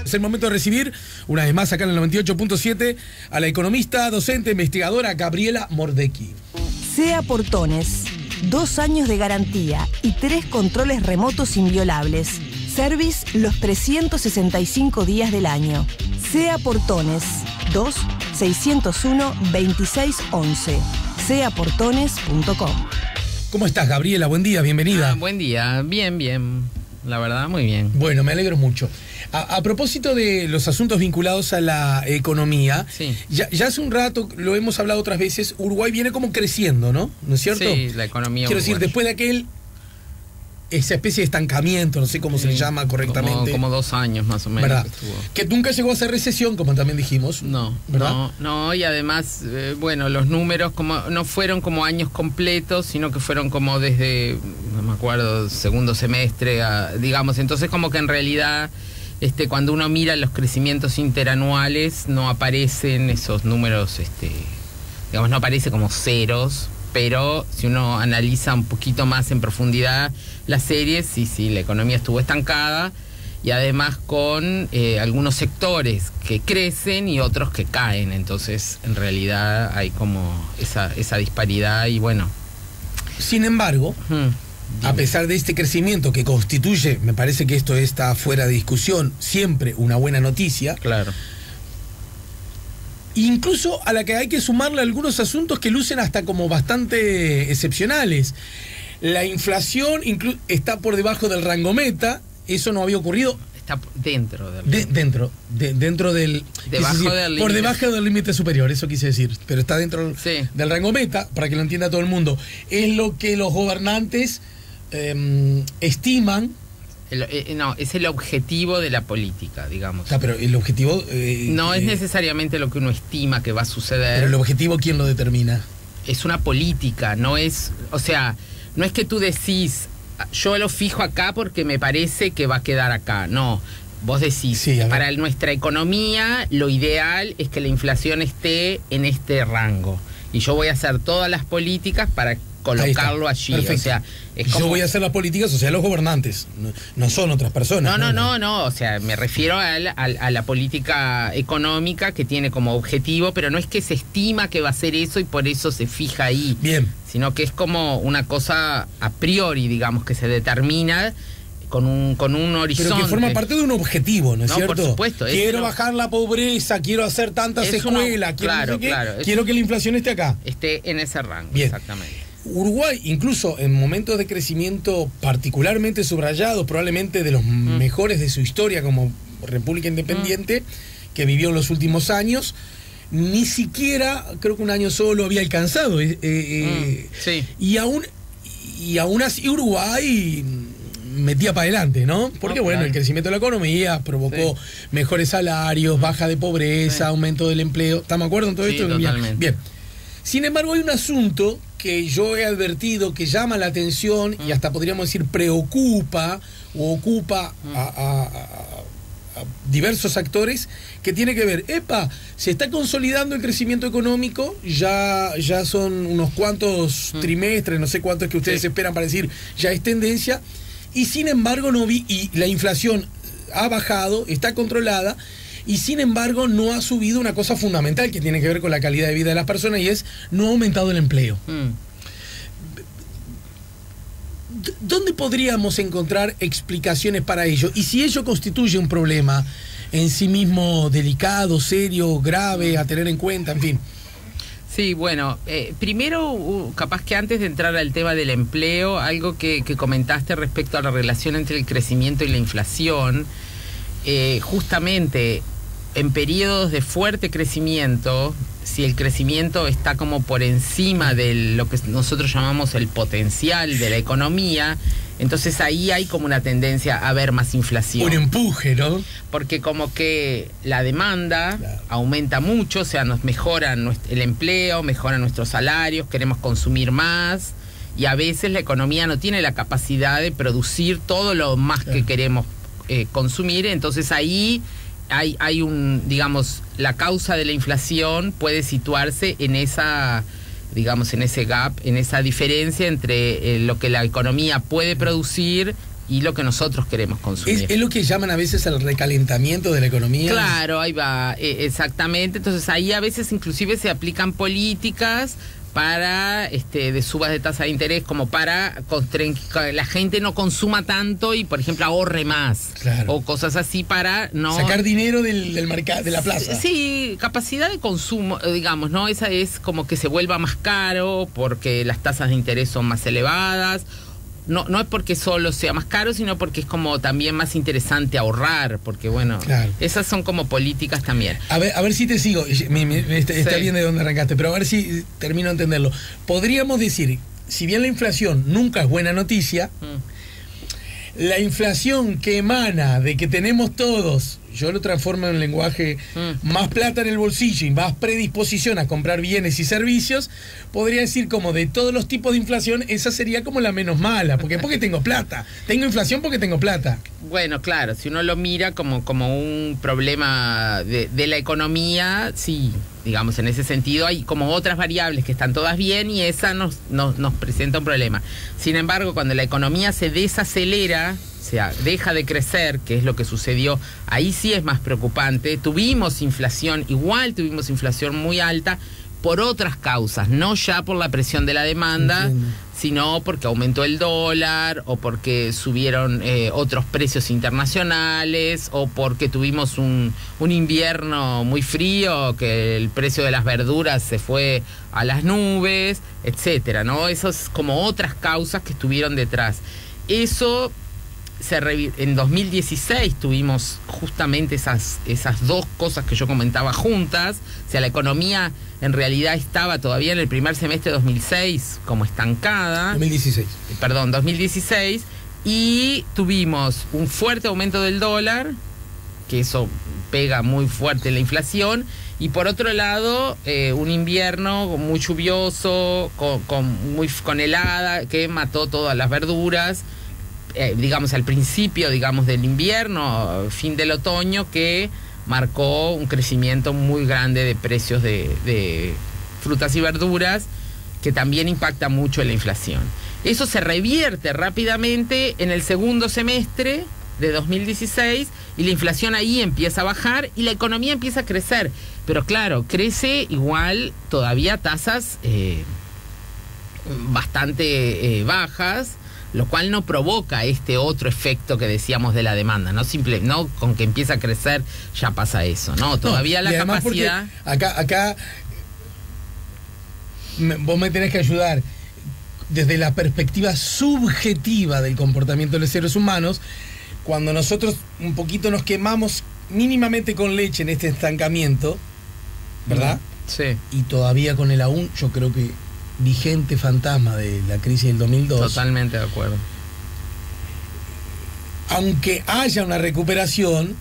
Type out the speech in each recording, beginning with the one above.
Es el momento de recibir, una vez más acá en el 98.7, a la economista, docente, investigadora Gabriela Mordecki. SEA Portones, 2 años de garantía y 3 controles remotos inviolables. Service los 365 días del año. SEA Portones, 2-601-2611. seaportones.com. ¿Cómo estás, Gabriela? Buen día, bienvenida. Buen día, bien. La verdad, muy bien. Bueno, me alegro mucho. A propósito de los asuntos vinculados a la economía, sí. ya hace un rato, lo hemos hablado otras veces, Uruguay viene como creciendo, ¿no es cierto? Sí, la economía Quiero decir, después de esa especie de estancamiento, no sé cómo se le llama correctamente. Como 2 años más o menos. ¿Verdad? Que nunca llegó a ser recesión, como también dijimos. No, ¿verdad? No, y además, bueno, los números no fueron como años completos, sino que fueron como desde, no me acuerdo, segundo semestre, digamos. Entonces como que en realidad, cuando uno mira los crecimientos interanuales, no aparecen esos números, digamos, no aparece como ceros. Pero si uno analiza un poquito más en profundidad las series, sí, la economía estuvo estancada y además con algunos sectores que crecen y otros que caen. Entonces, en realidad hay como esa disparidad y bueno. Sin embargo, a pesar de este crecimiento que constituye, me parece que esto está fuera de discusión, siempre una buena noticia. Claro. Incluso a la que hay que sumarle algunos asuntos que lucen hasta como bastante excepcionales. La inflación está por debajo del rango meta, eso no había ocurrido. Está dentro del dentro del debajo del límite. Por debajo del límite superior, eso quise decir, pero está dentro del rango meta, para que lo entienda todo el mundo. Es lo que los gobernantes estiman. No, es el objetivo de la política, digamos. Pero el objetivo... no es necesariamente lo que uno estima que va a suceder. Pero el objetivo, ¿quién lo determina? Es una política, no es... O sea, no es que tú decís, yo lo fijo acá porque me parece que va a quedar acá. No, vos decís, para nuestra economía, lo ideal es que la inflación esté en este rango. Y yo voy a hacer todas las políticas para colocarlo allí. Perfecto. O sea, es como... Yo voy a hacer las políticas, o sea, los gobernantes, no son otras personas. No, o sea, me refiero a la política económica que tiene como objetivo, pero no es que se estima que va a ser eso y por eso se fija ahí. Bien. Sino que es como una cosa a priori, digamos, que se determina con un horizonte. Pero que forma parte de un objetivo, ¿no es cierto? Por supuesto. Quiero bajar la pobreza, quiero hacer tantas escuelas, quiero que la inflación esté acá. Esté en ese rango, bien. Exactamente. Uruguay, incluso en momentos de crecimiento particularmente subrayados, probablemente de los mejores de su historia como república independiente, que vivió en los últimos años, ni siquiera, creo que un año solo había alcanzado. Sí. Y aún así Uruguay metía para adelante, ¿no? Porque bueno, el crecimiento de la economía provocó mejores salarios, baja de pobreza, aumento del empleo. ¿Estamos de acuerdo en todo esto? Totalmente. Bien. Sin embargo, hay un asunto que yo he advertido que llama la atención y hasta podríamos decir preocupa o ocupa a diversos actores, que tiene que ver, se está consolidando el crecimiento económico, ya son unos cuantos trimestres, no sé cuántos que ustedes esperan para decir, ya es tendencia, y sin embargo y la inflación ha bajado, está controlada, y sin embargo no ha subido una cosa fundamental que tiene que ver con la calidad de vida de las personas, y es no ha aumentado el empleo. ¿Dónde podríamos encontrar explicaciones para ello? Y si ello constituye un problema en sí mismo delicado, serio, grave, a tener en cuenta, en fin. Sí, bueno, primero, capaz que antes de entrar al tema del empleo, algo que comentaste respecto a la relación entre el crecimiento y la inflación, justamente en periodos de fuerte crecimiento, si el crecimiento está como por encima de lo que nosotros llamamos el potencial de la economía, entonces ahí hay como una tendencia a ver más inflación. Un empuje, ¿no? Porque como que la demanda aumenta mucho, o sea, nos mejoran el empleo, mejoran nuestros salarios, queremos consumir más, y a veces la economía no tiene la capacidad de producir todo lo más que queremos consumir, entonces ahí hay un, digamos, la causa de la inflación puede situarse en esa, digamos, en ese gap, en esa diferencia entre lo que la economía puede producir y lo que nosotros queremos consumir. Es lo que llaman a veces el recalentamiento de la economía. Claro, ahí va, exactamente. Entonces ahí a veces inclusive se aplican políticas para de subas de tasa de interés, como para que la gente no consuma tanto y, por ejemplo, ahorre más. Claro. O cosas así para no... Sacar dinero del mercado, de la plaza. Sí, capacidad de consumo, digamos, ¿no? Esa es como que se vuelva más caro porque las tasas de interés son más elevadas. No es porque solo sea más caro, sino porque es como también más interesante ahorrar, porque bueno, claro, esas son como políticas también. A ver si te sigo, está bien de dónde arrancaste, pero a ver si termino de entenderlo. Podríamos decir, si bien la inflación nunca es buena noticia, la inflación que emana de que tenemos todos, yo lo transformo en un lenguaje, más plata en el bolsillo y más predisposición a comprar bienes y servicios, podría decir como de todos los tipos de inflación, esa sería como la menos mala, porque tengo plata, tengo inflación porque tengo plata. Bueno, claro, si uno lo mira como un problema de la economía, sí, digamos, en ese sentido hay como otras variables que están todas bien y esa nos presenta un problema. Sin embargo, cuando la economía se desacelera, o sea, deja de crecer, que es lo que sucedió, ahí sí es más preocupante. Tuvimos inflación muy alta por otras causas, no ya por la presión de la demanda, sino porque aumentó el dólar o porque subieron otros precios internacionales o porque tuvimos un invierno muy frío, que el precio de las verduras se fue a las nubes, etcétera, ¿no? Eso es como otras causas que estuvieron detrás. Eso en 2016 tuvimos justamente esas dos cosas que yo comentaba juntas. O sea, la economía en realidad estaba todavía en el primer semestre de 2006 como estancada. 2016. Y tuvimos un fuerte aumento del dólar, que eso pega muy fuerte en la inflación. Y por otro lado, un invierno muy lluvioso, con helada, que mató todas las verduras. Digamos al principio, digamos, del invierno, fin del otoño, que marcó un crecimiento muy grande de precios de frutas y verduras, que también impacta mucho en la inflación. Eso se revierte rápidamente en el segundo semestre de 2016 y la inflación ahí empieza a bajar y la economía empieza a crecer. Pero claro, crece igual todavía a tasas bastante bajas, lo cual no provoca este otro efecto que decíamos de la demanda, no con que empieza a crecer ya pasa eso, ¿no? Todavía la capacidad... Acá vos me tenés que ayudar desde la perspectiva subjetiva del comportamiento de los seres humanos. Cuando nosotros un poquito nos quemamos mínimamente con leche en este estancamiento, ¿verdad? Sí. Y todavía con el aún, yo creo que vigente fantasma de la crisis del 2002. Totalmente de acuerdo. Aunque haya una recuperación,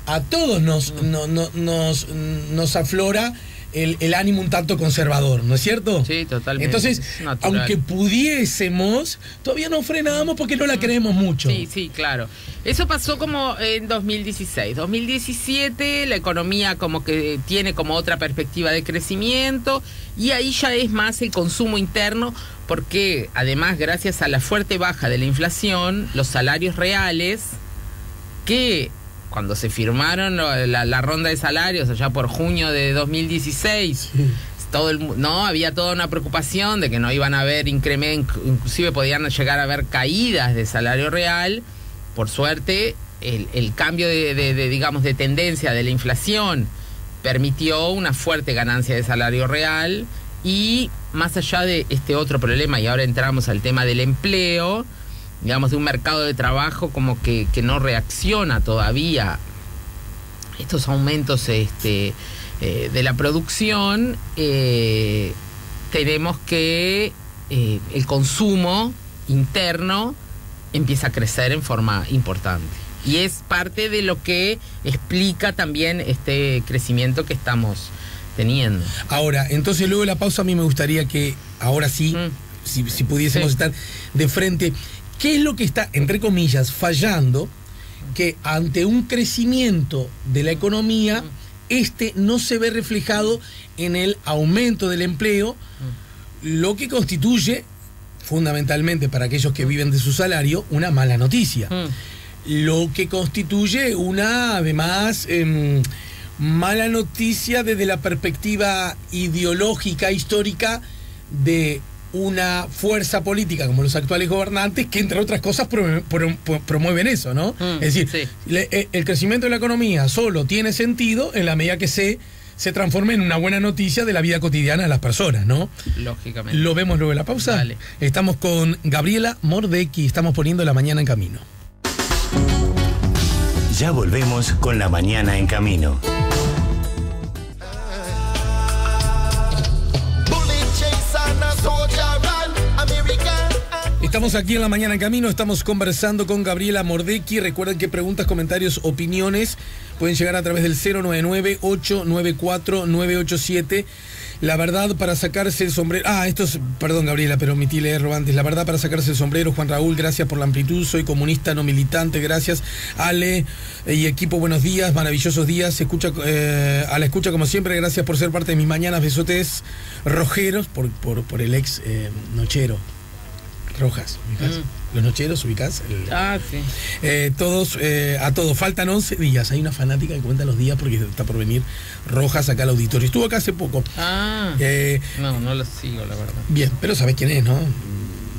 a todos nos aflora el ánimo un tanto conservador, ¿no es cierto? Sí, totalmente. Entonces, aunque pudiésemos, todavía no frenamos porque no la creemos mucho. Sí, claro. Eso pasó como en 2016. 2017 la economía como que tiene como otra perspectiva de crecimiento y ahí ya es más el consumo interno, porque además gracias a la fuerte baja de la inflación, los salarios reales, que cuando se firmaron la ronda de salarios allá por junio de 2016, había toda una preocupación de que no iban a haber incrementos, inclusive podían llegar a haber caídas de salario real. Por suerte, el cambio de tendencia de la inflación permitió una fuerte ganancia de salario real y más allá de este otro problema, y ahora entramos al tema del empleo, digamos, de un mercado de trabajo como que no reacciona todavía estos aumentos de la producción. Tenemos que el consumo interno empieza a crecer en forma importante y es parte de lo que explica también este crecimiento que estamos teniendo. Ahora, entonces luego de la pausa a mí me gustaría que ahora sí, si pudiésemos estar de frente, ¿qué es lo que está, entre comillas, fallando? Que ante un crecimiento de la economía, no se ve reflejado en el aumento del empleo, lo que constituye fundamentalmente para aquellos que viven de su salario, una mala noticia. Lo que constituye una, además, mala noticia desde la perspectiva ideológica, histórica de una fuerza política como los actuales gobernantes que, entre otras cosas, promueven eso, ¿no? Es decir, sí. El crecimiento de la economía solo tiene sentido en la medida que se transforme en una buena noticia de la vida cotidiana de las personas, ¿no? Lógicamente. Lo vemos luego de la pausa. Dale. Estamos con Gabriela Mordecki, estamos poniendo La Mañana en Camino. Ya volvemos con La Mañana en Camino. Estamos aquí en La Mañana en Camino, estamos conversando con Gabriela Mordecki. Recuerden que preguntas, comentarios, opiniones pueden llegar a través del 099-894-987. La verdad para sacarse el sombrero... perdón, Gabriela, pero omití leerlo antes. La verdad para sacarse el sombrero, Juan Raúl, gracias por la amplitud. Soy comunista, no militante, gracias. Ale y equipo, buenos días, maravillosos días. A la escucha como siempre, gracias por ser parte de mis mañanas. Besotes rojeros por el ex nochero. Rojas, ¿ubicás? Los nocheros, ¿ubicás? Sí. A todos, faltan 11 días. Hay una fanática que cuenta los días porque está por venir Rojas acá al auditorio. Estuvo acá hace poco. No lo sigo, la verdad. Bien, pero sabés quién es, ¿no?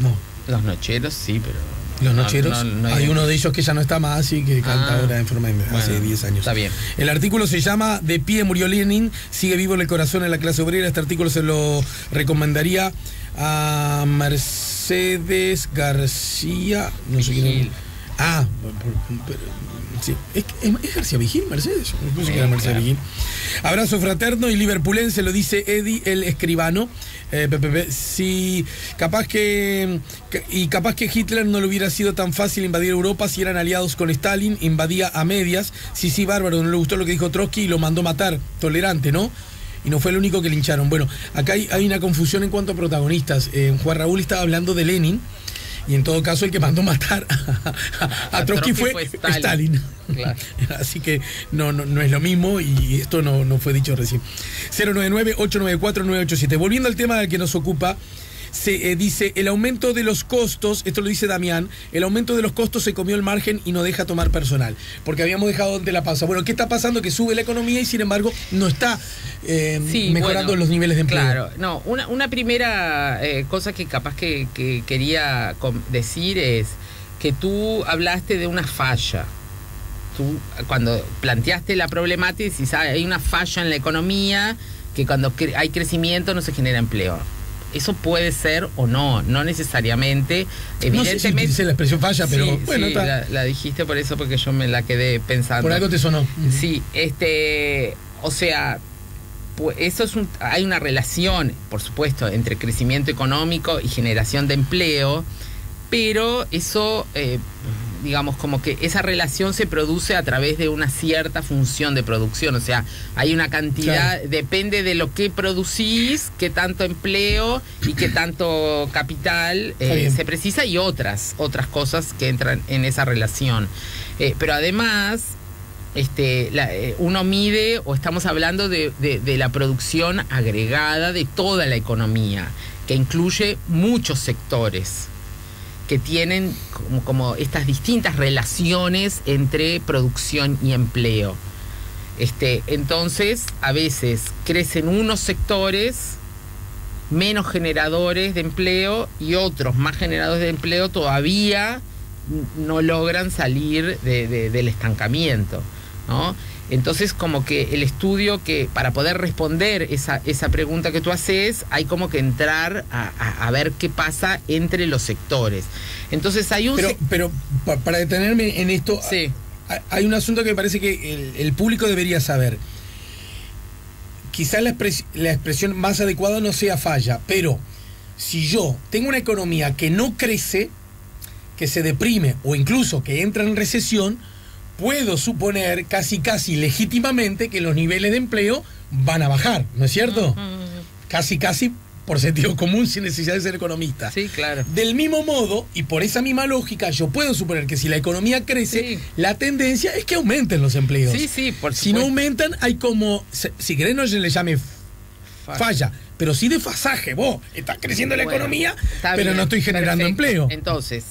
No. Los nocheros, sí, pero... Los nocheros, hay uno de ellos que ya no está más y que canta ahora en forma hace 10 años. Está bien. El artículo se llama De pie murió Lenin, sigue vivo en el corazón en la clase obrera. Este artículo se lo recomendaría a Mercedes García, no sé quién es. Sí. ¿Es García Vigil, Mercedes? Me puse que era Mercedes Vigil. Abrazo fraterno y liverpulense, lo dice Eddie, el escribano. Sí, capaz que Hitler no le hubiera sido tan fácil invadir Europa si eran aliados con Stalin, invadía a medias. Sí, bárbaro, no le gustó lo que dijo Trotsky y lo mandó matar, tolerante, ¿no? Y no fue el único que lincharon. Bueno, acá hay una confusión en cuanto a protagonistas. Juan Raúl estaba hablando de Lenin, y en todo caso el que mandó matar a Trotsky fue Stalin. Claro. Así que no es lo mismo, y esto no fue dicho recién. 099-894-987. Volviendo al tema del que nos ocupa, se dice, el aumento de los costos, esto lo dice Damián, el aumento de los costos se comió el margen y no deja tomar personal, porque habíamos dejado ante la pausa. Bueno, ¿qué está pasando? Que sube la economía y sin embargo no está mejorando los niveles de empleo. Claro, no, una primera cosa que capaz que quería decir es que tú hablaste de una falla. Tú, cuando planteaste la problemática, decís, hay una falla en la economía, que cuando hay crecimiento no se genera empleo. Eso puede ser o no necesariamente. Evidentemente. No sé si utilicé la expresión falla, pero sí, bueno, sí, la dijiste por eso, porque yo me la quedé pensando. Por algo te sonó. Sí, o sea, pues eso hay una relación, por supuesto, entre crecimiento económico y generación de empleo, pero eso, digamos, como que esa relación se produce a través de una cierta función de producción. O sea, hay una cantidad, claro, depende de lo que producís, qué tanto empleo y qué tanto capital se precisa, y otras cosas que entran en esa relación. Pero además, uno mide, o estamos hablando de la producción agregada de toda la economía, que incluye muchos sectores que tienen como estas distintas relaciones entre producción y empleo. Entonces, a veces crecen unos sectores menos generadores de empleo y otros más generadores de empleo todavía no logran salir del estancamiento, ¿no? Entonces, como que el estudio, que para poder responder esa pregunta que tú haces, hay como que entrar a ver qué pasa entre los sectores. Entonces hay pero para detenerme en esto, sí, hay un asunto que me parece que el público debería saber. Quizás la expresión más adecuada no sea falla, pero si yo tengo una economía que no crece, que se deprime o incluso que entra en recesión, puedo suponer casi legítimamente que los niveles de empleo van a bajar, ¿no es cierto? Casi por sentido común, sin necesidad de ser economista. Sí, claro. Del mismo modo, y por esa misma lógica, yo puedo suponer que si la economía crece, sí, la tendencia es que aumenten los empleos. Sí, por supuesto. Si no aumentan, hay como, si querés no se le llame falla, pero sí desfasaje. Vos, está creciendo la economía, pero bien, no estoy generando empleo. Entonces,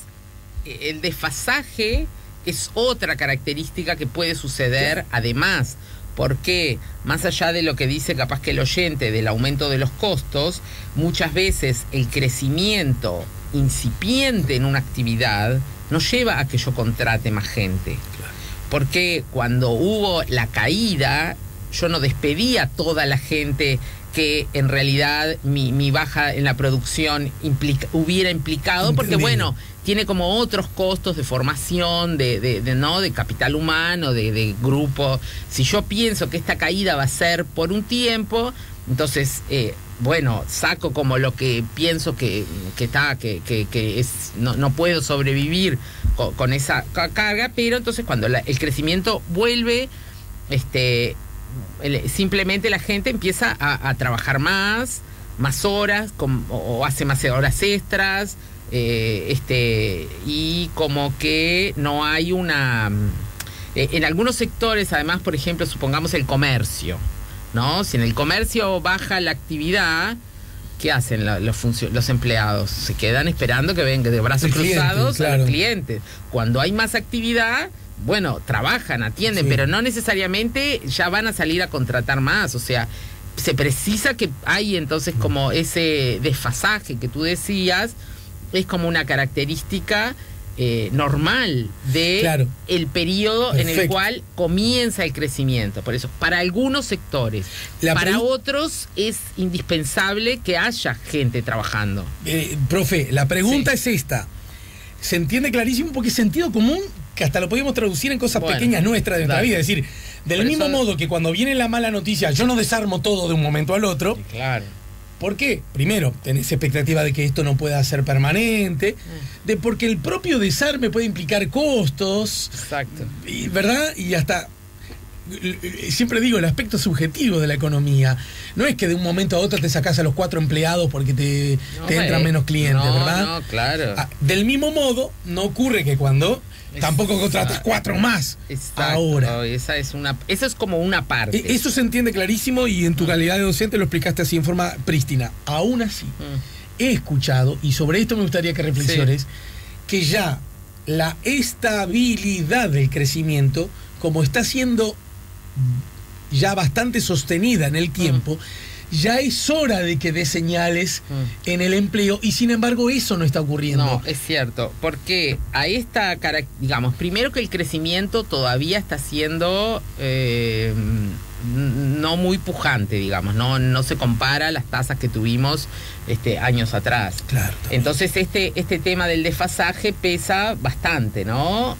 el desfasaje es otra característica que puede suceder además, porque más allá de lo que dice capaz que el oyente del aumento de los costos, muchas veces el crecimiento incipiente en una actividad nos lleva a que yo contrate más gente. Claro. Porque cuando hubo la caída, yo no despedí a toda la gente que en realidad mi baja en la producción hubiera implicado, porque bueno, tiene como otros costos de formación, de capital humano, de grupo. Si yo pienso que esta caída va a ser por un tiempo, entonces bueno, saco como lo que pienso que es, no puedo sobrevivir con esa carga, pero entonces cuando el crecimiento vuelve, simplemente la gente empieza a trabajar más horas, o hace más horas extras, y como que no hay una... en algunos sectores, además, por ejemplo, supongamos el comercio, ¿no? Si en el comercio baja la actividad, ¿qué hacen los empleados? Se quedan esperando que vengan de brazos cruzados a los clientes. Cuando hay más actividad, bueno, trabajan, atienden, pero no necesariamente ya van a salir a contratar más. O sea, se precisa que hay entonces como ese desfasaje que tú decías, es como una característica normal de el periodo en el cual comienza el crecimiento. Por eso, para algunos sectores, para otros es indispensable que haya gente trabajando. Profe, la pregunta es esta. Se entiende clarísimo porque es sentido común, que hasta lo podemos traducir en cosas pequeñas nuestras de nuestra vida. Es decir, del mismo modo que cuando viene la mala noticia, yo no desarmo todo de un momento al otro. Claro. ¿Por qué? Primero, tenés expectativa de que esto no pueda ser permanente, de porque el propio desarme puede implicar costos. Exacto. ¿Verdad? Y hasta, siempre digo, el aspecto subjetivo de la economía. No es que de un momento a otro te sacás a los 4 empleados porque te entran menos clientes, ¿verdad? No, claro. Del mismo modo, no ocurre que cuando tampoco contratas 4 más. Exacto. Ahora. Eso es como una parte. Eso se entiende clarísimo y en tu calidad de docente lo explicaste así en forma prístina. Aún así, he escuchado, y sobre esto me gustaría que reflexiones, que ya la estabilidad del crecimiento, como está siendo ya bastante sostenida en el tiempo, ya es hora de que dé señales en el empleo, y sin embargo eso no está ocurriendo. No, es cierto, porque a esta, digamos, primero que el crecimiento todavía está siendo no muy pujante, digamos, no se compara a las tasas que tuvimos años atrás. Claro. Entonces este tema del desfasaje pesa bastante, ¿no?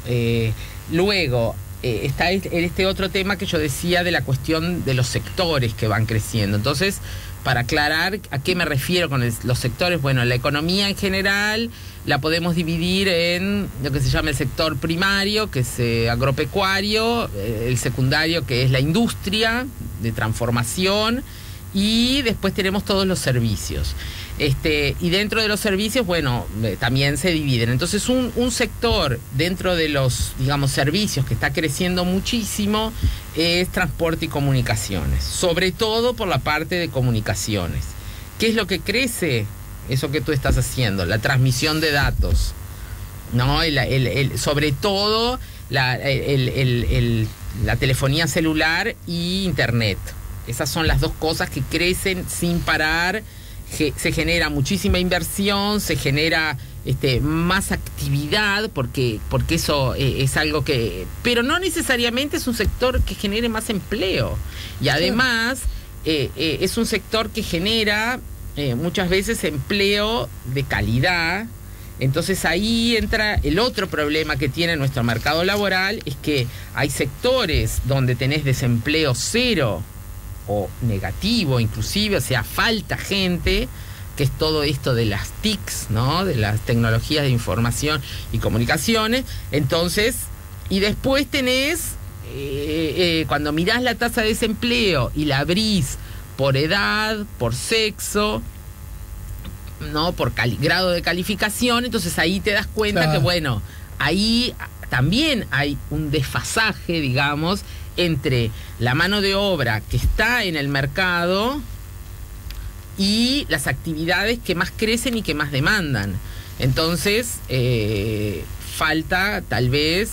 Luego está este otro tema que yo decía de la cuestión de los sectores que van creciendo. Entonces, para aclarar a qué me refiero con los sectores, bueno, la economía en general la podemos dividir en lo que se llama el sector primario, que es agropecuario, el secundario, que es la industria de transformación, y después tenemos todos los servicios. Y dentro de los servicios, bueno, también se dividen. Entonces, un sector dentro de los, digamos, servicios que está creciendo muchísimo es transporte y comunicaciones, sobre todo por la parte de comunicaciones. ¿Qué es lo que crece? Eso que tú estás haciendo, la transmisión de datos, ¿no? Sobre todo la telefonía celular y internet. Esas son las dos cosas que crecen sin parar. Se genera muchísima inversión, se genera más actividad, porque eso es algo que... Pero no necesariamente es un sector que genere más empleo. Y además es un sector que genera muchas veces empleo de calidad. Entonces ahí entra el otro problema que tiene nuestro mercado laboral, es que hay sectores donde tenés desempleo cero o negativo inclusive, o sea, falta gente, que es todo esto de las TICs, ¿no? De las tecnologías de información y comunicaciones. Entonces, y después tenés, cuando mirás la tasa de desempleo y la abrís por edad, por sexo, ¿no? Por grado de calificación, entonces ahí te das cuenta que, bueno, ahí también hay un desfasaje, digamos, entre la mano de obra que está en el mercado y las actividades que más crecen y que más demandan. Entonces, falta tal vez,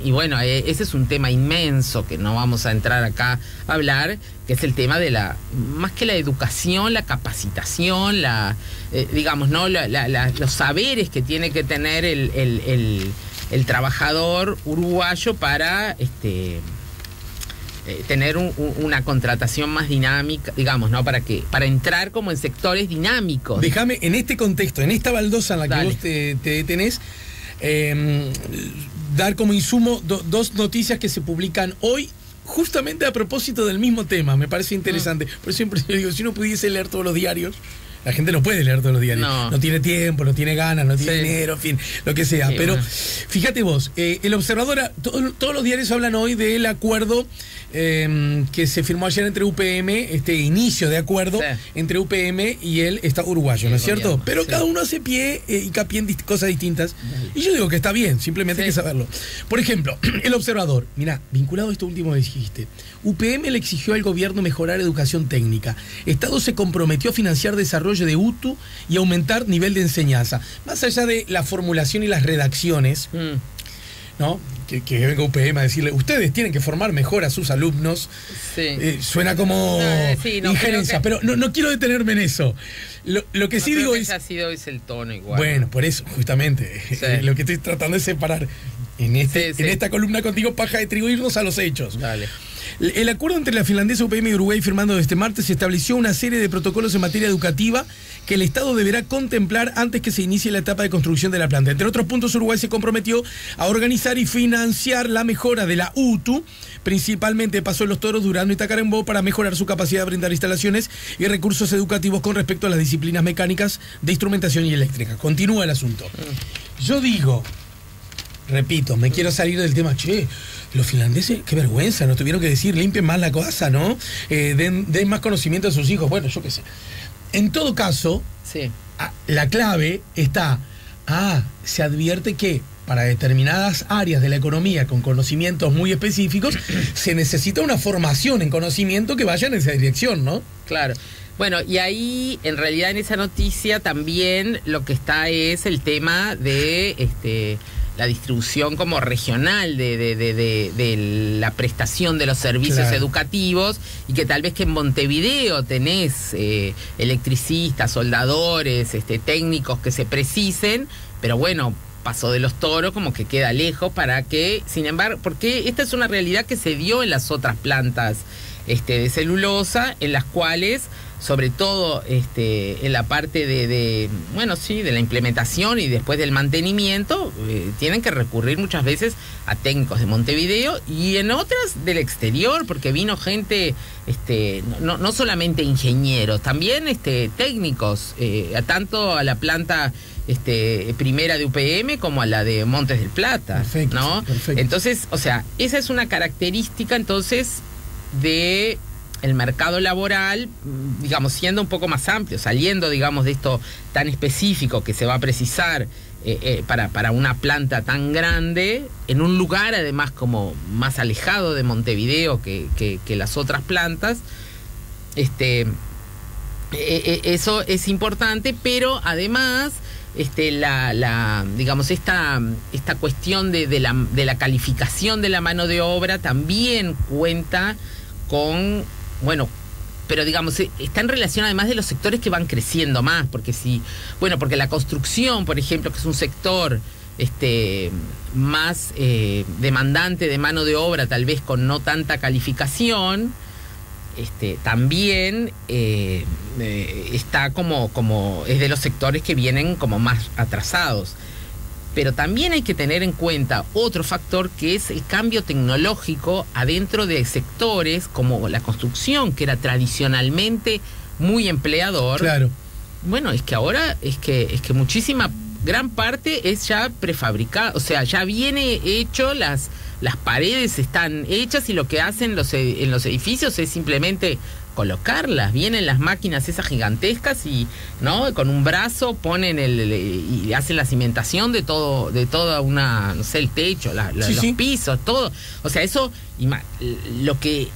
y bueno, ese es un tema inmenso que no vamos a entrar acá a hablar, que es el tema de más que la educación, la capacitación, digamos, ¿no? Los saberes que tiene que tener el trabajador uruguayo para tener una contratación más dinámica, digamos, ¿no? Para entrar como en sectores dinámicos. Déjame, en este contexto, en esta baldosa en la que Dale. vos te detenés, dar como insumo dos noticias que se publican hoy, justamente a propósito del mismo tema. Me parece interesante. Por siempre yo digo, si uno pudiese leer todos los diarios, la gente no puede leer todos los diarios. No tiene tiempo, no tiene ganas, no tiene dinero, en fin, lo que sea. Pero fíjate vos, el Observador, todos los diarios hablan hoy del acuerdo que se firmó ayer entre UPM, este inicio de acuerdo entre UPM y el Estado uruguayo, ¿no es cierto? Gobierno, pero cada uno hace pie y hincapié en cosas distintas. Y yo digo que está bien, simplemente hay que saberlo. Por ejemplo, el Observador, mirá, vinculado a esto último que dijiste, UPM le exigió al gobierno mejorar educación técnica. Estado se comprometió a financiar desarrollo de UTU y aumentar nivel de enseñanza. Más allá de la formulación y las redacciones, ¿no? Que venga UPM a decirle, ustedes tienen que formar mejor a sus alumnos. Suena como injerencia, pero no quiero detenerme en eso. Lo que sí digo es... es el tono igual. Bueno, por eso, justamente, lo que estoy tratando es separar en esta columna contigo, paja de trigo, irnos a los hechos. Dale. El acuerdo entre la finlandesa UPM y Uruguay firmando este martes estableció una serie de protocolos en materia educativa que el Estado deberá contemplar antes que se inicie la etapa de construcción de la planta. Entre otros puntos, Uruguay se comprometió a organizar y financiar la mejora de la UTU, principalmente Paso de los Toros, Durazno y Tacuarembó, para mejorar su capacidad de brindar instalaciones y recursos educativos con respecto a las disciplinas mecánicas, de instrumentación y eléctrica. Continúa el asunto. Yo digo, repito, me quiero salir del tema, los finlandeses, qué vergüenza, nos tuvieron que decir, limpien más la casa, ¿no? Den más conocimiento a sus hijos, bueno, yo qué sé. En todo caso, la clave está, se advierte que para determinadas áreas de la economía con conocimientos muy específicos, se necesita una formación en conocimiento que vaya en esa dirección, ¿no? Claro. Bueno, y ahí, en realidad, en esa noticia también lo que está es el tema de la distribución como regional de la prestación de los servicios educativos, y que tal vez que en Montevideo tenés electricistas, soldadores, técnicos que se precisen, pero bueno, Paso de los Toros como que queda lejos para que, sin embargo, porque esta es una realidad que se dio en las otras plantas de celulosa, en las cuales, sobre todo en la parte de la implementación y después del mantenimiento, tienen que recurrir muchas veces a técnicos de Montevideo y en otras del exterior, porque vino gente, no solamente ingenieros, también técnicos, tanto a la planta primera de UPM como a la de Montes del Plata, perfecto, ¿no? Perfecto. Entonces, o sea, esa es una característica entonces de el mercado laboral, digamos, siendo un poco más amplio, saliendo, digamos, de esto tan específico que se va a precisar para una planta tan grande, en un lugar además como más alejado de Montevideo que las otras plantas. Eso es importante, pero además digamos, esta cuestión de la calificación de la mano de obra también cuenta con, pero digamos, está en relación además de los sectores que van creciendo más, porque porque la construcción, por ejemplo, que es un sector más demandante de mano de obra, tal vez con no tanta calificación, también está como es de los sectores que vienen como más atrasados. Pero también hay que tener en cuenta otro factor, que es el cambio tecnológico adentro de sectores como la construcción, que era tradicionalmente muy empleador. Claro. Bueno, es que ahora es que gran parte es ya prefabricada, o sea, ya viene hecho, las paredes están hechas y lo que hacen en los edificios es simplemente colocarlas. Vienen las máquinas esas gigantescas y, ¿no?, con un brazo ponen y hacen la cimentación de toda una, no sé, el techo, los pisos, todo. O sea, eso, lo que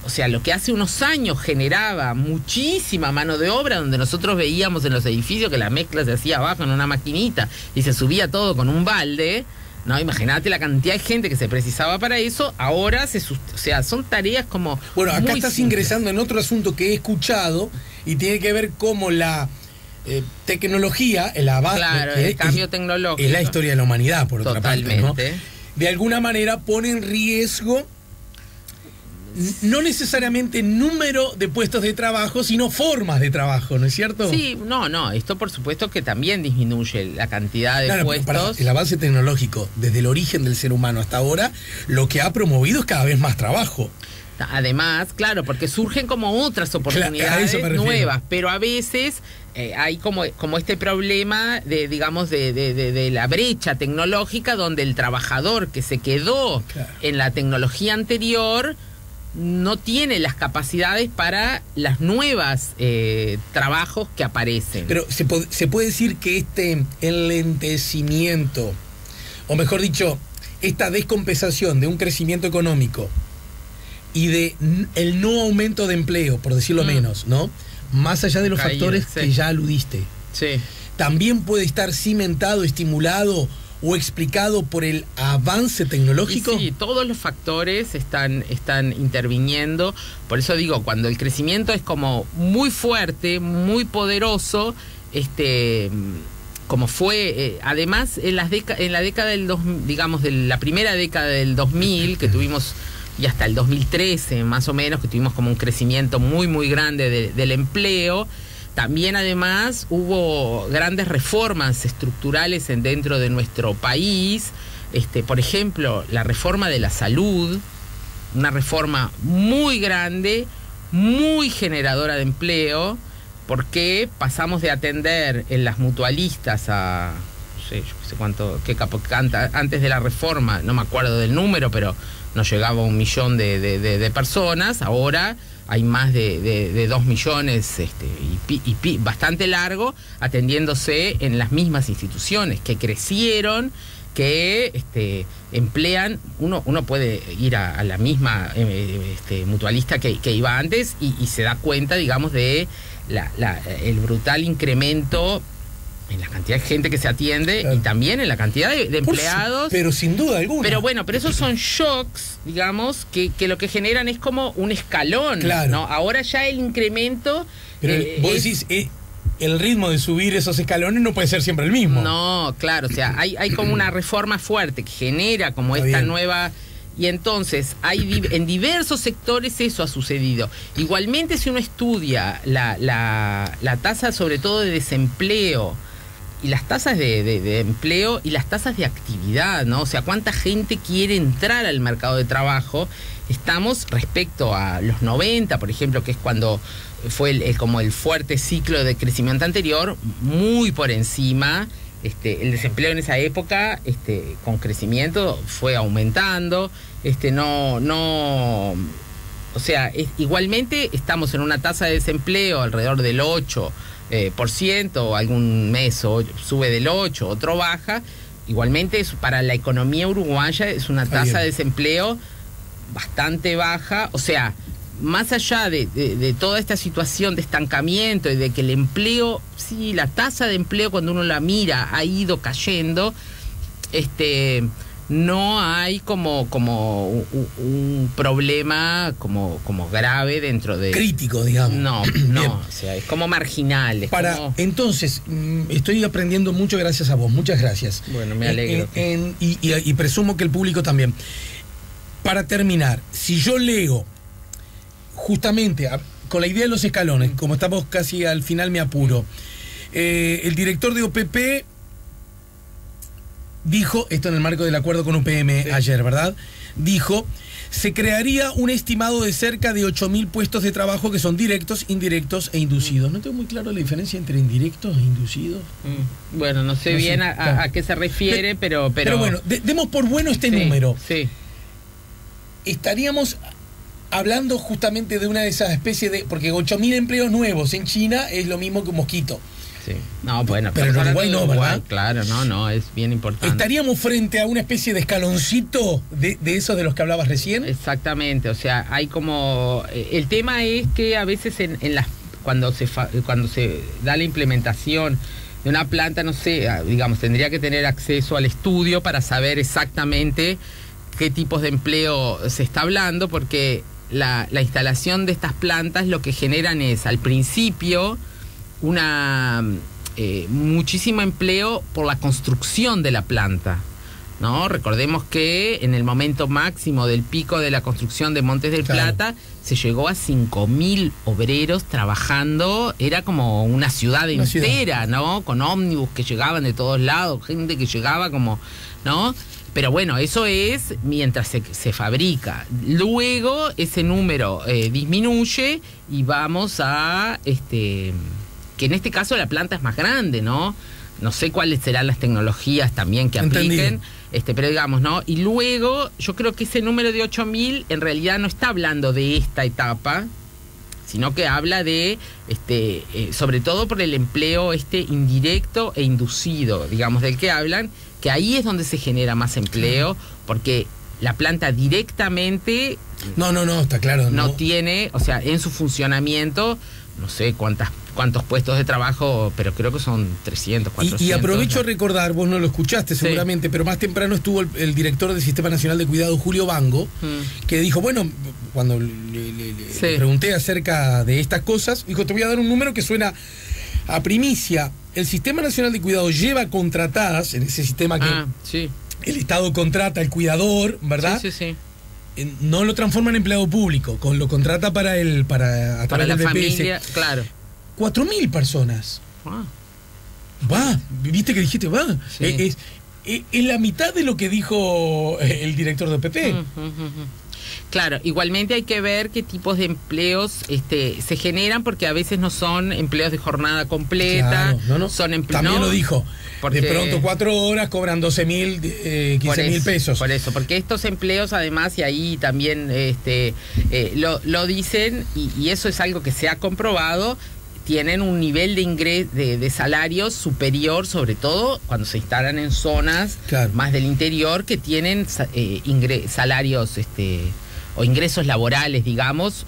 O sea, lo que hace unos años generaba muchísima mano de obra, donde nosotros veíamos en los edificios que la mezcla se hacía abajo en una maquinita y se subía todo con un balde, ¿no? Imagínate la cantidad de gente que se precisaba para eso. Ahora, o sea, son tareas como... Bueno, acá muy estás simples. ingresando en otro asunto que he escuchado y tiene que ver cómo la tecnología, el avance... Claro, el cambio tecnológico. Es la historia de la humanidad, por otra parte, ¿no? Totalmente. De alguna manera pone en riesgo no necesariamente número de puestos de trabajo, sino formas de trabajo, ¿no es cierto? Sí, no, esto por supuesto que también disminuye la cantidad de Claro, puestos. para el avance tecnológico, desde el origen del ser humano hasta ahora, lo que ha promovido es cada vez más trabajo. Además, claro, porque surgen como otras oportunidades a eso me refiero. nuevas, pero a veces hay como este problema de, digamos, de la brecha tecnológica, donde el trabajador que se quedó en la tecnología anterior no tiene las capacidades para las nuevas trabajos que aparecen. Pero se puede decir que este enlentecimiento, o mejor dicho, esta descompensación de un crecimiento económico y de el no aumento de empleo, por decirlo menos, ¿no? Más allá de los factores que ya aludiste, también puede estar cimentado, estimulado o explicado por el avance tecnológico. Y sí, todos los factores están interviniendo. Por eso digo, cuando el crecimiento es como muy fuerte, muy poderoso, como fue, además en la década del digamos, de la primera década del 2000, que tuvimos, y hasta el 2013 más o menos, que tuvimos como un crecimiento muy, muy grande del empleo. También además hubo grandes reformas estructurales dentro de nuestro país. Por ejemplo, la reforma de la salud, una reforma muy grande, muy generadora de empleo, porque pasamos de atender en las mutualistas a, no sé, yo qué sé cuánto, antes de la reforma, no me acuerdo del número, pero nos llegaba a 1 millón de personas. Ahora hay más de 2 millones bastante largo, atendiéndose en las mismas instituciones que crecieron, que emplean. Uno puede ir a la misma mutualista que iba antes y se da cuenta, digamos, de el brutal incremento en la cantidad de gente que se atiende, y también en la cantidad de empleados. Pero sin duda alguna. Pero bueno, pero esos son shocks, digamos, que lo que generan es como un escalón, ¿no? Ahora ya el incremento... Pero vos decís, el ritmo de subir esos escalones no puede ser siempre el mismo. No, claro, o sea, hay como una reforma fuerte que genera como esta nueva... Y entonces en diversos sectores eso ha sucedido. Igualmente, si uno estudia la tasa sobre todo de desempleo, y las tasas de empleo y las tasas de actividad, ¿no? O sea, cuánta gente quiere entrar al mercado de trabajo. Estamos respecto a los 90, por ejemplo, que es cuando fue como el fuerte ciclo de crecimiento anterior, muy por encima. El desempleo en esa época, con crecimiento, fue aumentando. O sea, igualmente estamos en una tasa de desempleo alrededor del 8%, algún mes sube del 8%, otro baja. Igualmente para la economía uruguaya es una tasa de desempleo bastante baja. O sea, más allá de toda esta situación de estancamiento y de que el empleo, sí, la tasa de empleo cuando uno la mira ha ido cayendo, no hay como un problema como grave dentro de... Crítico, digamos. No, o sea, es como marginal. Entonces, estoy aprendiendo mucho gracias a vos, muchas gracias. Bueno, me alegro. Y presumo que el público también. Para terminar, si yo leo justamente con la idea de los escalones, como estamos casi al final, me apuro, el director de OPP dijo, esto en el marco del acuerdo con UPM ayer, ¿verdad? Dijo, se crearía un estimado de cerca de 8.000 puestos de trabajo que son directos, indirectos e inducidos. No tengo muy claro la diferencia entre indirectos e inducidos. Bueno, no sé bien a qué se refiere, pero bueno, demos por bueno este número. Sí. Estaríamos hablando justamente de una de esas especies de... Porque 8.000 empleos nuevos en China es lo mismo que un mosquito. sí. No, bueno, pero en Uruguay no, ¿verdad? Claro, no, es bien importante. ¿Estaríamos frente a una especie de escaloncito de esos de los que hablabas recién? Exactamente, o sea, hay como... el tema es que a veces cuando se da la implementación de una planta, no sé, digamos, tendría que tener acceso al estudio para saber exactamente qué tipos de empleo se está hablando, porque la instalación de estas plantas lo que generan es, al principio, muchísimo empleo por la construcción de la planta, ¿no? Recordemos que en el momento máximo del pico de la construcción de Montes del Plata se llegó a 5.000 obreros trabajando, era como una ciudad entera, ¿no? Con ómnibus que llegaban de todos lados, gente que llegaba como, ¿no? Pero bueno, eso es mientras se fabrica. Luego ese número disminuye y vamos a... que en este caso la planta es más grande, ¿no? No sé cuáles serán las tecnologías también que apliquen, pero digamos, ¿no? Y luego yo creo que ese número de 8.000 en realidad no está hablando de esta etapa, sino que habla de, sobre todo por el empleo indirecto e inducido, digamos, del que hablan, que ahí es donde se genera más empleo, porque la planta directamente... No, está claro. No tiene, o sea, en su funcionamiento, no sé cuántos puestos de trabajo, pero creo que son 300, 400. Y aprovecho a recordar, vos no lo escuchaste seguramente, pero más temprano estuvo el director del Sistema Nacional de Cuidado, Julio Bango, que dijo, bueno, cuando le pregunté acerca de estas cosas, dijo, te voy a dar un número que suena a primicia. El Sistema Nacional de Cuidado lleva contratadas, en ese sistema que el Estado contrata al cuidador, ¿verdad? Sí. No lo transforma en empleado público, lo contrata para la familia, claro. 4.000 personas. Va, viste que dijiste, va. Sí. Es la mitad de lo que dijo el director de PP. Claro, igualmente hay que ver qué tipos de empleos se generan, porque a veces no son empleos de jornada completa, claro, son empleos... También lo dijo, porque de pronto 4 horas cobran 12.000, 15.000 pesos. Por eso, porque estos empleos además, y ahí también lo dicen, y eso es algo que se ha comprobado, tienen un nivel de salarios superior, sobre todo cuando se instalan en zonas más del interior, que tienen salarios o ingresos laborales, digamos,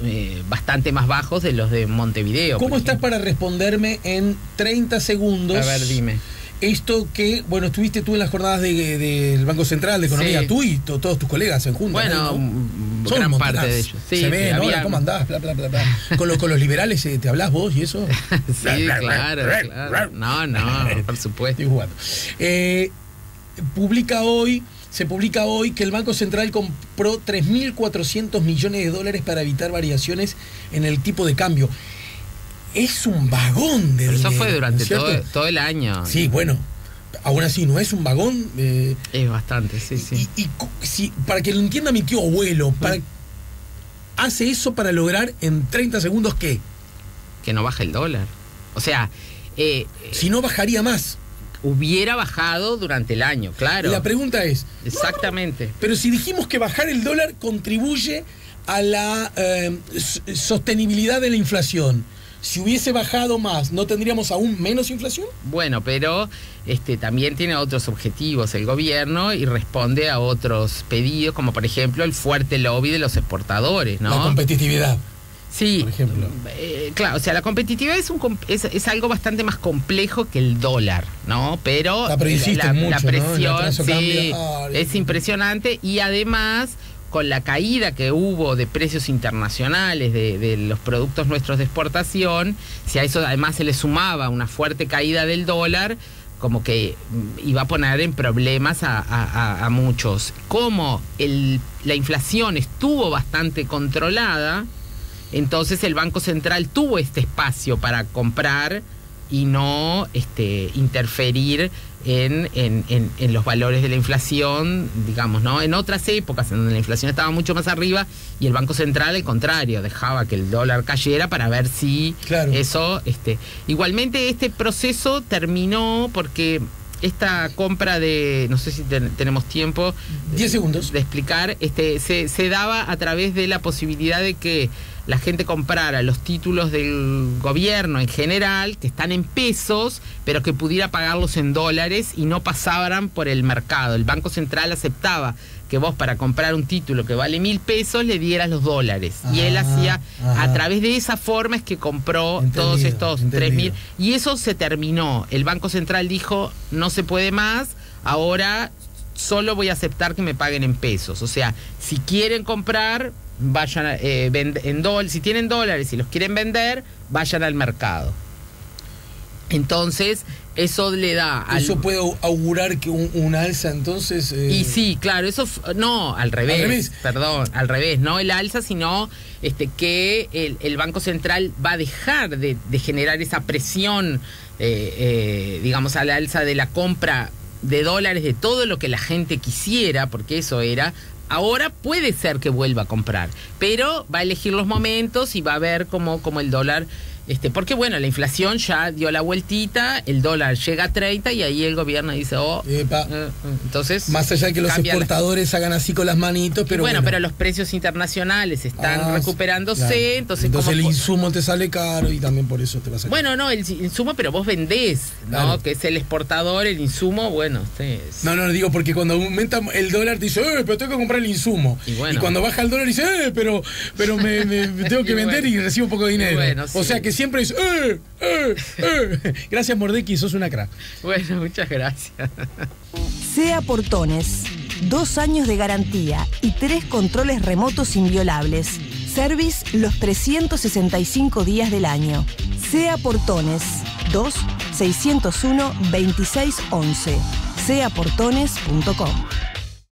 bastante más bajos de los de Montevideo. ¿Cómo estás para responderme en 30 segundos? A ver, dime. Esto que, bueno, estuviste tú en las jornadas del Banco Central de Economía, tú y todos tus colegas en junta. Bueno, ¿no? gran parte de ellos. Sí, se ve, ¿no? ¿Cómo andás? Bla, bla, bla, bla. Con los liberales te hablás vos y eso. Sí, claro. No, por supuesto. Estoy jugando. Se publica hoy que el Banco Central compró 3.400 millones de dólares para evitar variaciones en el tipo de cambio. Es un vagón de dinero. Eso fue durante todo el año. Sí, bueno, aún así no es un vagón. Es bastante, sí. Y para que lo entienda mi tío abuelo, hace eso para lograr en 30 segundos ¿qué? Que no baje el dólar. O sea... si no, bajaría más. Hubiera bajado durante el año, claro. Y la pregunta es... Exactamente. Pero si dijimos que bajar el dólar contribuye a la sostenibilidad de la inflación, si hubiese bajado más, ¿no tendríamos aún menos inflación? Bueno, pero también tiene otros objetivos el gobierno y responde a otros pedidos, como por ejemplo el fuerte lobby de los exportadores, ¿no? La competitividad. Sí, por ejemplo. Claro, o sea, la competitividad es algo bastante más complejo que el dólar, ¿no? Pero la presión, ¿no? Sí, es impresionante, y además con la caída que hubo de precios internacionales de los productos nuestros de exportación, si a eso además se le sumaba una fuerte caída del dólar, como que iba a poner en problemas a muchos. Como la inflación estuvo bastante controlada, entonces el Banco Central tuvo este espacio para comprar y no interferir en los valores de la inflación, digamos, ¿no? En otras épocas en donde la inflación estaba mucho más arriba y el Banco Central, al contrario, dejaba que el dólar cayera para ver si eso... Igualmente este proceso terminó porque esta compra de, no sé si tenemos tiempo. 10 segundos. De explicar, se daba a través de la posibilidad de que la gente comprara los títulos del gobierno en general, que están en pesos, pero que pudiera pagarlos en dólares y no pasaran por el mercado. El Banco Central aceptaba que vos para comprar un título que vale 1.000 pesos le dieras los dólares. Y él hacía, a través de esa forma es que compró todos estos 3.000. Y eso se terminó. El Banco Central dijo, no se puede más, ahora solo voy a aceptar que me paguen en pesos. O sea, si quieren comprar, vayan si tienen dólares y los quieren vender, vayan al mercado. Entonces, eso le da... ¿Eso puede augurar que un alza entonces? Y sí, claro, eso... No, al revés. Perdón, al revés. No el alza, sino que el Banco Central va a dejar de generar esa presión, digamos, al alza de la compra de dólares, de todo lo que la gente quisiera, porque eso era... Ahora puede ser que vuelva a comprar, pero va a elegir los momentos y va a ver cómo el dólar... porque bueno, la inflación ya dio la vueltita, el dólar llega a 30 y ahí el gobierno dice, entonces... Más allá de que los exportadores hagan así con las manitos, pero bueno, pero los precios internacionales están recuperándose, claro. Entonces el insumo te sale caro y también por eso te va a salir. Bueno, no, el insumo, pero vos vendés, ¿no? Claro. Que es el exportador, el insumo, bueno... No, digo, porque cuando aumenta el dólar te dice, pero tengo que comprar el insumo. Y cuando baja el dólar dice, pero me tengo que vender y recibo poco dinero. Bueno, sí. O sea que siempre es Gracias, Mordecki, sos una crack. Bueno, muchas gracias. SEA Portones, 2 años de garantía y 3 controles remotos inviolables. Service los 365 días del año. SEA Portones, 2-601-2611. seaportones.com